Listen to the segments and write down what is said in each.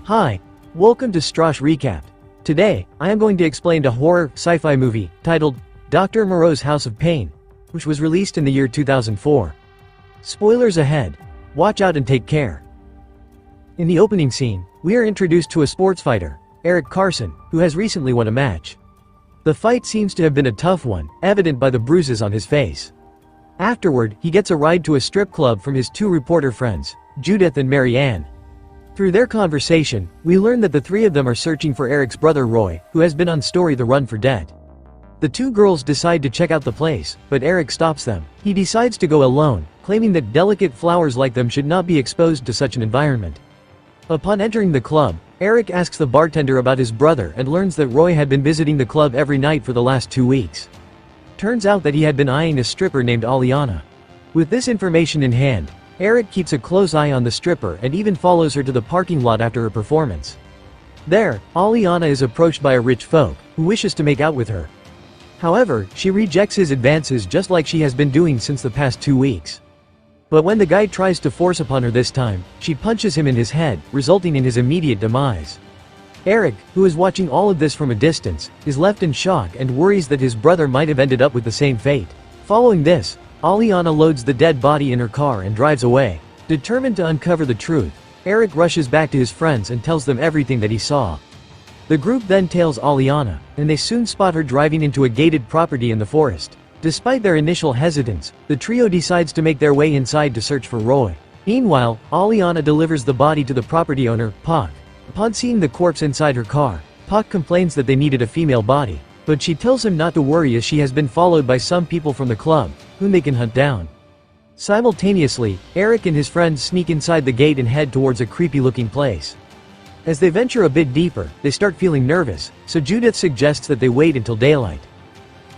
Hi, welcome to Starz Recap. Today, I am going to explain a horror sci-fi movie titled Dr. Moreau's House of Pain, which was released in the year 2004. Spoilers ahead. Watch out and take care. In the opening scene, we are introduced to a sports fighter, Eric Carson, who has recently won a match. The fight seems to have been a tough one, evident by the bruises on his face. Afterward, he gets a ride to a strip club from his two reporter friends, Judith and Mary Ann. Through their conversation, we learn that the three of them are searching for Eric's brother Roy, who has been on the run for dead. The two girls decide to check out the place, but Eric stops them. He decides to go alone, claiming that delicate flowers like them should not be exposed to such an environment. Upon entering the club, Eric asks the bartender about his brother and learns that Roy had been visiting the club every night for the last 2 weeks. Turns out that he had been eyeing a stripper named Aliana. With this information in hand, Eric keeps a close eye on the stripper and even follows her to the parking lot after her performance. There, Aliana is approached by a rich folk, who wishes to make out with her. However, she rejects his advances just like she has been doing since the past 2 weeks. But when the guy tries to force upon her this time, she punches him in his head, resulting in his immediate demise. Eric, who is watching all of this from a distance, is left in shock and worries that his brother might have ended up with the same fate. Following this, Aliana loads the dead body in her car and drives away. Determined to uncover the truth, Eric rushes back to his friends and tells them everything that he saw. The group then tails Aliana, and they soon spot her driving into a gated property in the forest. Despite their initial hesitance, the trio decides to make their way inside to search for Roy. Meanwhile, Aliana delivers the body to the property owner, Pak. Upon seeing the corpse inside her car, Pak complains that they needed a female body, but she tells him not to worry as she has been followed by some people from the club, whom they can hunt down. Simultaneously, Eric and his friends sneak inside the gate and head towards a creepy-looking place. As they venture a bit deeper, they start feeling nervous, so Judith suggests that they wait until daylight.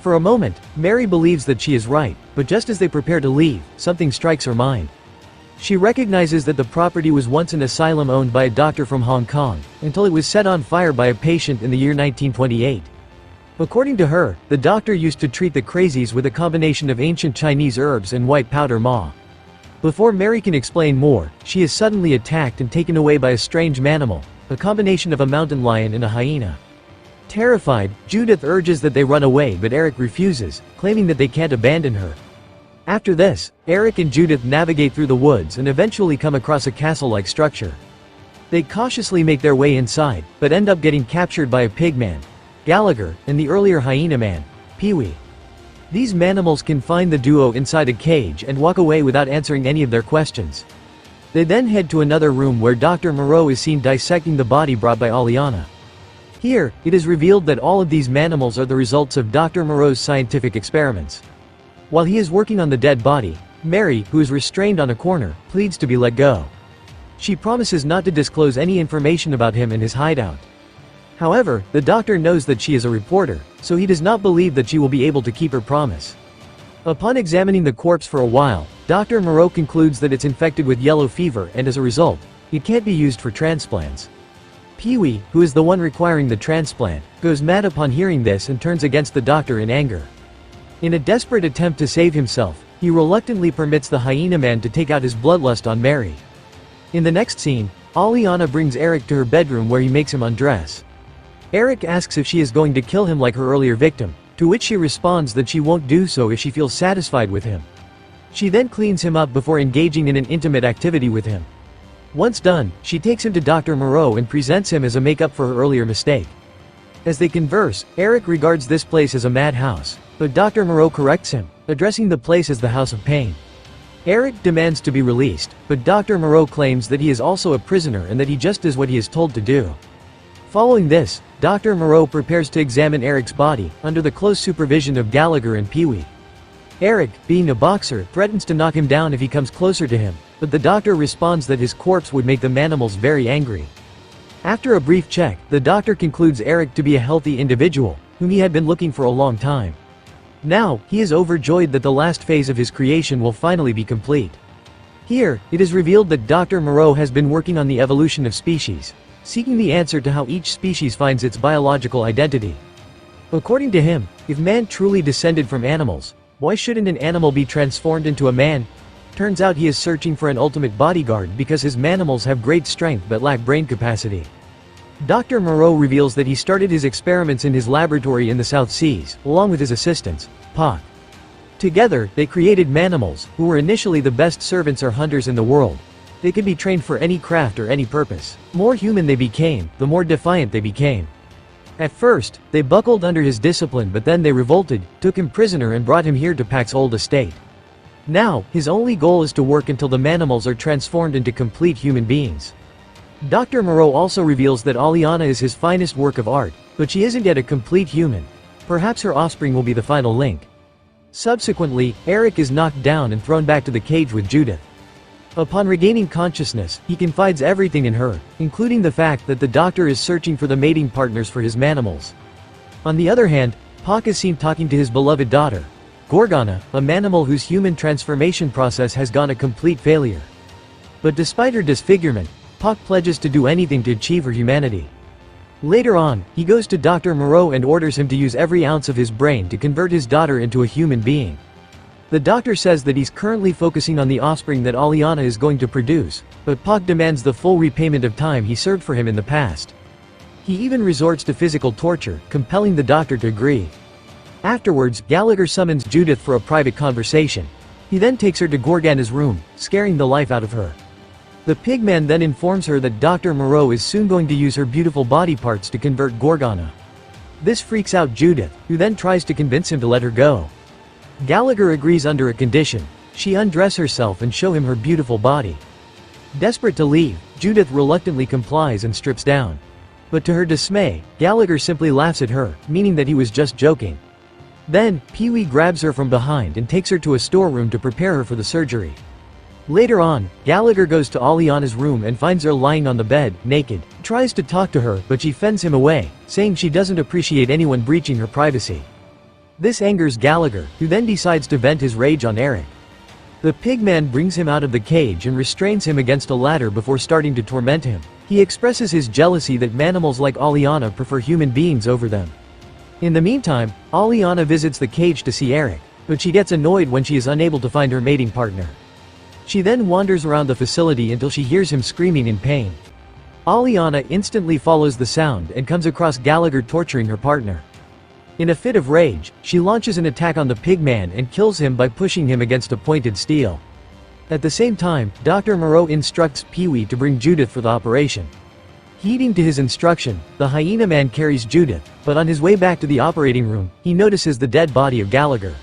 For a moment, Mary believes that she is right, but just as they prepare to leave, something strikes her mind. She recognizes that the property was once an asylum owned by a doctor from Hong Kong, until it was set on fire by a patient in the year 1928. According to her, the doctor used to treat the crazies with a combination of ancient Chinese herbs and white powder ma. Before Mary can explain more, she is suddenly attacked and taken away by a strange manimal, a combination of a mountain lion and a hyena. Terrified, Judith urges that they run away, but Eric refuses, claiming that they can't abandon her. After this, Eric and Judith navigate through the woods and eventually come across a castle-like structure. They cautiously make their way inside, but end up getting captured by a pigman, Gallagher, and the earlier hyena man, Pee-wee. These manimals confine the duo inside a cage and walk away without answering any of their questions. They then head to another room where Dr. Moreau is seen dissecting the body brought by Aliana. Here, it is revealed that all of these manimals are the results of Dr. Moreau's scientific experiments. While he is working on the dead body, Mary, who is restrained on a corner, pleads to be let go. She promises not to disclose any information about him and his hideout. However, the doctor knows that she is a reporter, so he does not believe that she will be able to keep her promise. Upon examining the corpse for a while, Dr. Moreau concludes that it's infected with yellow fever and as a result, it can't be used for transplants. Pee-wee, who is the one requiring the transplant, goes mad upon hearing this and turns against the doctor in anger. In a desperate attempt to save himself, he reluctantly permits the hyena man to take out his bloodlust on Mary. In the next scene, Aliana brings Eric to her bedroom where he makes him undress. Eric asks if she is going to kill him like her earlier victim, to which she responds that she won't do so if she feels satisfied with him. She then cleans him up before engaging in an intimate activity with him. Once done, she takes him to Dr. Moreau and presents him as a make-up for her earlier mistake. As they converse, Eric regards this place as a madhouse, but Dr. Moreau corrects him, addressing the place as the House of Pain. Eric demands to be released, but Dr. Moreau claims that he is also a prisoner and that he just does what he is told to do. Following this, Dr. Moreau prepares to examine Eric's body, under the close supervision of Gallagher and Pee-wee. Eric, being a boxer, threatens to knock him down if he comes closer to him, but the doctor responds that his corpse would make the manimals very angry. After a brief check, the doctor concludes Eric to be a healthy individual, whom he had been looking for a long time. Now, he is overjoyed that the last phase of his creation will finally be complete. Here, it is revealed that Dr. Moreau has been working on the evolution of species, seeking the answer to how each species finds its biological identity. According to him, if man truly descended from animals, why shouldn't an animal be transformed into a man? Turns out he is searching for an ultimate bodyguard because his manimals have great strength but lack brain capacity. Dr. Moreau reveals that he started his experiments in his laboratory in the South Seas, along with his assistants, Pak. Together, they created manimals, who were initially the best servants or hunters in the world. They could be trained for any craft or any purpose. More human they became, the more defiant they became. At first, they buckled under his discipline, but then they revolted, took him prisoner and brought him here to Pak's old estate. Now, his only goal is to work until the manimals are transformed into complete human beings. Dr. Moreau also reveals that Aliana is his finest work of art, but she isn't yet a complete human. Perhaps her offspring will be the final link. Subsequently, Eric is knocked down and thrown back to the cage with Judith. Upon regaining consciousness, he confides everything in her, including the fact that the doctor is searching for the mating partners for his manimals. On the other hand, Pak is seen talking to his beloved daughter, Gorgana, a manimal whose human transformation process has gone a complete failure. But despite her disfigurement, Pak pledges to do anything to achieve her humanity. Later on, he goes to Dr. Moreau and orders him to use every ounce of his brain to convert his daughter into a human being. The doctor says that he's currently focusing on the offspring that Aliana is going to produce, but Pak demands the full repayment of time he served for him in the past. He even resorts to physical torture, compelling the doctor to agree. Afterwards, Gallagher summons Judith for a private conversation. He then takes her to Gorgana's room, scaring the life out of her. The pigman then informs her that Dr. Moreau is soon going to use her beautiful body parts to convert Gorgana. This freaks out Judith, who then tries to convince him to let her go. Gallagher agrees under a condition: she undress herself and show him her beautiful body. Desperate to leave, Judith reluctantly complies and strips down. But to her dismay, Gallagher simply laughs at her, meaning that he was just joking. Then, Pee-wee grabs her from behind and takes her to a storeroom to prepare her for the surgery. Later on, Gallagher goes to Aliana's room and finds her lying on the bed, naked. He tries to talk to her, but she fends him away, saying she doesn't appreciate anyone breaching her privacy. This angers Gallagher, who then decides to vent his rage on Eric. The pigman brings him out of the cage and restrains him against a ladder before starting to torment him. He expresses his jealousy that manimals like Aliana prefer human beings over them. In the meantime, Aliana visits the cage to see Eric, but she gets annoyed when she is unable to find her mating partner. She then wanders around the facility until she hears him screaming in pain. Aliana instantly follows the sound and comes across Gallagher torturing her partner. In a fit of rage, she launches an attack on the pigman and kills him by pushing him against a pointed steel. At the same time, Dr. Moreau instructs Pee-wee to bring Judith for the operation. Heeding to his instruction, the hyena man carries Judith, but on his way back to the operating room, he notices the dead body of Gallagher.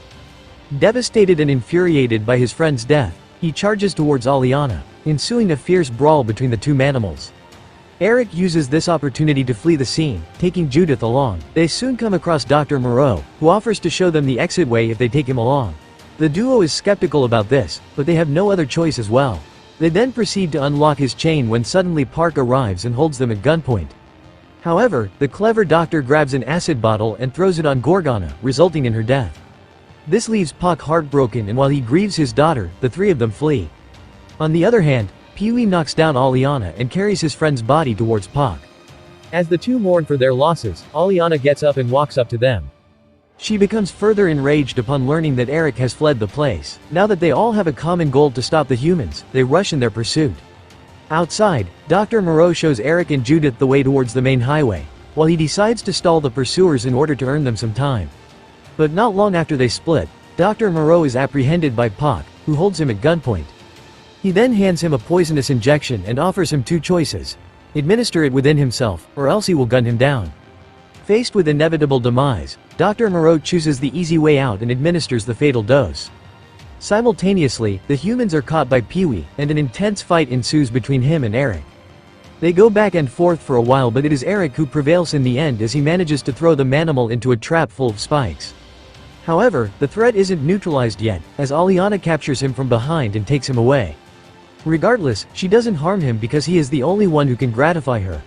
Devastated and infuriated by his friend's death, he charges towards Aliana, ensuing a fierce brawl between the two manimals. Eric uses this opportunity to flee the scene, taking Judith along. They soon come across Dr. Moreau, who offers to show them the exit way if they take him along. The duo is skeptical about this, but they have no other choice as well. They then proceed to unlock his chain when suddenly Park arrives and holds them at gunpoint. However, the clever doctor grabs an acid bottle and throws it on Gorgana, resulting in her death. This leaves Pak heartbroken, and while he grieves his daughter, the three of them flee. On the other hand, Pee-wee knocks down Aliana and carries his friend's body towards Pak. As the two mourn for their losses, Aliana gets up and walks up to them. She becomes further enraged upon learning that Eric has fled the place. Now that they all have a common goal to stop the humans, they rush in their pursuit. Outside, Dr. Moreau shows Eric and Judith the way towards the main highway, while he decides to stall the pursuers in order to earn them some time. But not long after they split, Dr. Moreau is apprehended by Pak, who holds him at gunpoint. He then hands him a poisonous injection and offers him two choices: administer it within himself, or else he will gun him down. Faced with inevitable demise, Dr. Moreau chooses the easy way out and administers the fatal dose. Simultaneously, the humans are caught by Pee-wee, and an intense fight ensues between him and Eric. They go back and forth for a while, but it is Eric who prevails in the end as he manages to throw the manimal into a trap full of spikes. However, the threat isn't neutralized yet, as Aliana captures him from behind and takes him away. Regardless, she doesn't harm him because he is the only one who can gratify her.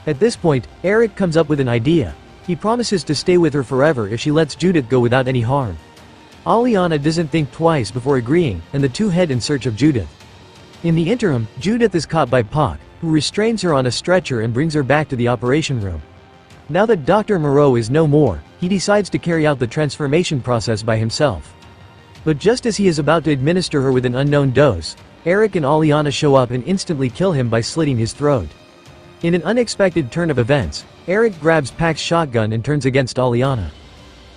At this point, Eric comes up with an idea. He promises to stay with her forever if she lets Judith go without any harm. Aliana doesn't think twice before agreeing, and the two head in search of Judith. In the interim, Judith is caught by Pak, who restrains her on a stretcher and brings her back to the operation room. Now that Dr. Moreau is no more, he decides to carry out the transformation process by himself. But just as he is about to administer her with an unknown dose, Eric and Aliana show up and instantly kill him by slitting his throat. In an unexpected turn of events, Eric grabs Pac's shotgun and turns against Aliana.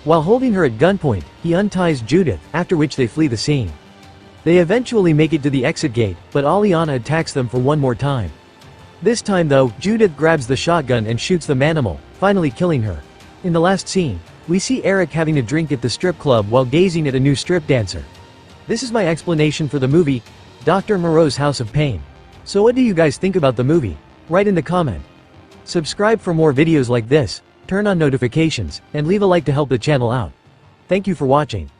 While holding her at gunpoint, he unties Judith, after which they flee the scene. They eventually make it to the exit gate, but Aliana attacks them for one more time. This time though, Judith grabs the shotgun and shoots the manimal, finally killing her. In the last scene, we see Eric having a drink at the strip club while gazing at a new strip dancer. This is my explanation for the movie, Dr. Moreau's House of Pain. So what do you guys think about the movie? Write in the comment. Subscribe for more videos like this, turn on notifications, and leave a like to help the channel out. Thank you for watching.